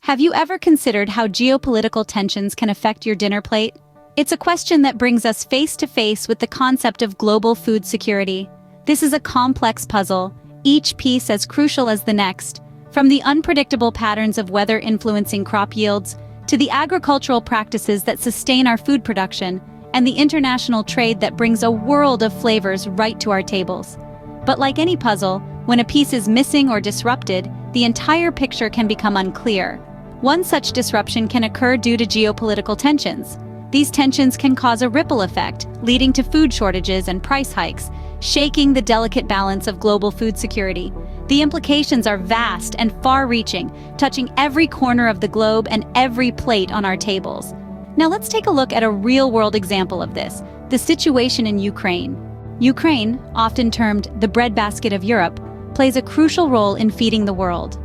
Have you ever considered how geopolitical tensions can affect your dinner plate? It's a question that brings us face to face with the concept of global food security. This is a complex puzzle, each piece as crucial as the next, from the unpredictable patterns of weather influencing crop yields, to the agricultural practices that sustain our food production, and the international trade that brings a world of flavors right to our tables. But like any puzzle, when a piece is missing or disrupted, the entire picture can become unclear. One such disruption can occur due to geopolitical tensions. These tensions can cause a ripple effect, leading to food shortages and price hikes, shaking the delicate balance of global food security. The implications are vast and far-reaching, touching every corner of the globe and every plate on our tables. Now let's take a look at a real-world example of this, the situation in Ukraine. Ukraine, often termed the breadbasket of Europe, plays a crucial role in feeding the world.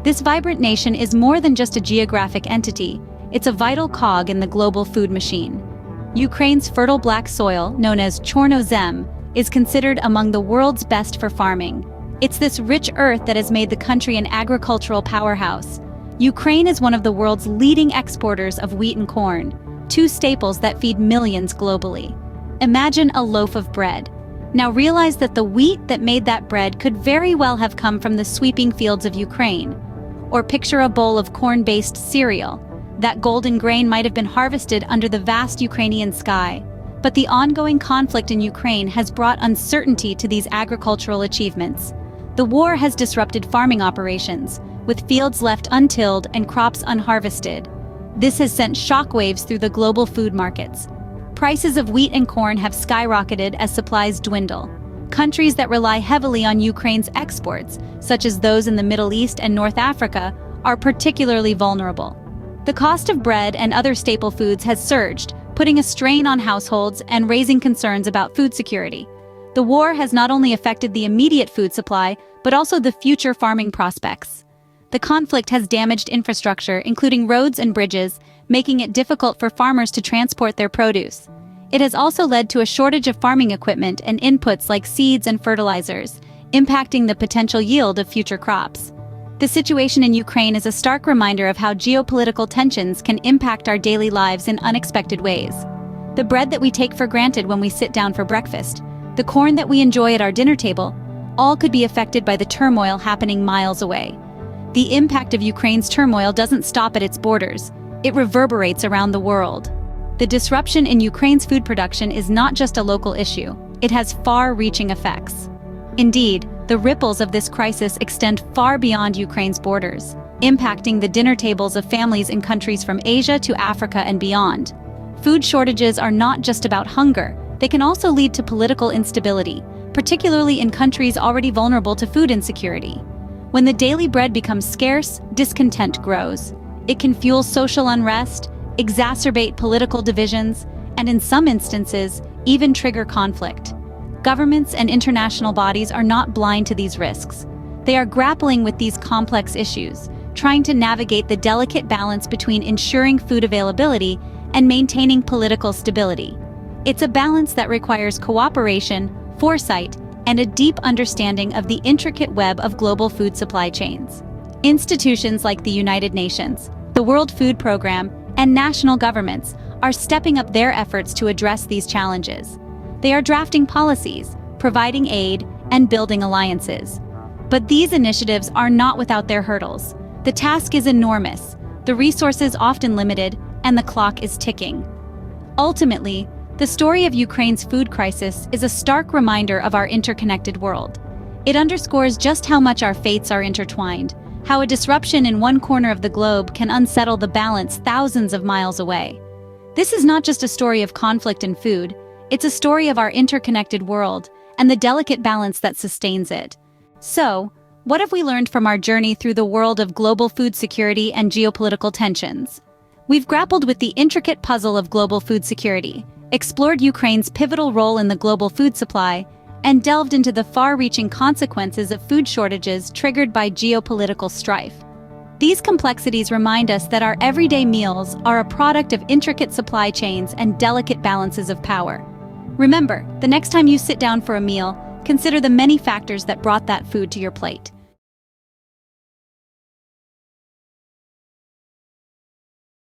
This vibrant nation is more than just a geographic entity, it's a vital cog in the global food machine. Ukraine's fertile black soil, known as Chornozem, is considered among the world's best for farming. It's this rich earth that has made the country an agricultural powerhouse. Ukraine is one of the world's leading exporters of wheat and corn, two staples that feed millions globally. Imagine a loaf of bread. Now realize that the wheat that made that bread could very well have come from the sweeping fields of Ukraine. Or picture a bowl of corn-based cereal. That golden grain might have been harvested under the vast Ukrainian sky. But the ongoing conflict in Ukraine has brought uncertainty to these agricultural achievements. The war has disrupted farming operations, with fields left untilled and crops unharvested. This has sent shockwaves through the global food markets. Prices of wheat and corn have skyrocketed as supplies dwindle. Countries that rely heavily on Ukraine's exports, such as those in the Middle East and North Africa, are particularly vulnerable. The cost of bread and other staple foods has surged, putting a strain on households and raising concerns about food security. The war has not only affected the immediate food supply, but also the future farming prospects. The conflict has damaged infrastructure, including roads and bridges, making it difficult for farmers to transport their produce. It has also led to a shortage of farming equipment and inputs like seeds and fertilizers, impacting the potential yield of future crops. The situation in Ukraine is a stark reminder of how geopolitical tensions can impact our daily lives in unexpected ways. The bread that we take for granted when we sit down for breakfast, the corn that we enjoy at our dinner table, all could be affected by the turmoil happening miles away. The impact of Ukraine's turmoil doesn't stop at its borders. It reverberates around the world. The disruption in Ukraine's food production is not just a local issue, it has far-reaching effects. Indeed, the ripples of this crisis extend far beyond Ukraine's borders, impacting the dinner tables of families in countries from Asia to Africa and beyond. Food shortages are not just about hunger, they can also lead to political instability, particularly in countries already vulnerable to food insecurity. When the daily bread becomes scarce, discontent grows. It can fuel social unrest, exacerbate political divisions, and in some instances, even trigger conflict. Governments and international bodies are not blind to these risks. They are grappling with these complex issues, trying to navigate the delicate balance between ensuring food availability and maintaining political stability. It's a balance that requires cooperation, foresight, and a deep understanding of the intricate web of global food supply chains. Institutions like the United Nations, the World Food Programme, and national governments are stepping up their efforts to address these challenges. They are drafting policies, providing aid, and building alliances. But these initiatives are not without their hurdles. The task is enormous, the resources often limited, and the clock is ticking. Ultimately, the story of Ukraine's food crisis is a stark reminder of our interconnected world. It underscores just how much our fates are intertwined, how a disruption in one corner of the globe can unsettle the balance thousands of miles away. This is not just a story of conflict in food, it's a story of our interconnected world and the delicate balance that sustains it. So, what have we learned from our journey through the world of global food security and geopolitical tensions? We've grappled with the intricate puzzle of global food security, explored Ukraine's pivotal role in the global food supply, and delved into the far-reaching consequences of food shortages triggered by geopolitical strife. These complexities remind us that our everyday meals are a product of intricate supply chains and delicate balances of power. Remember, the next time you sit down for a meal, consider the many factors that brought that food to your plate.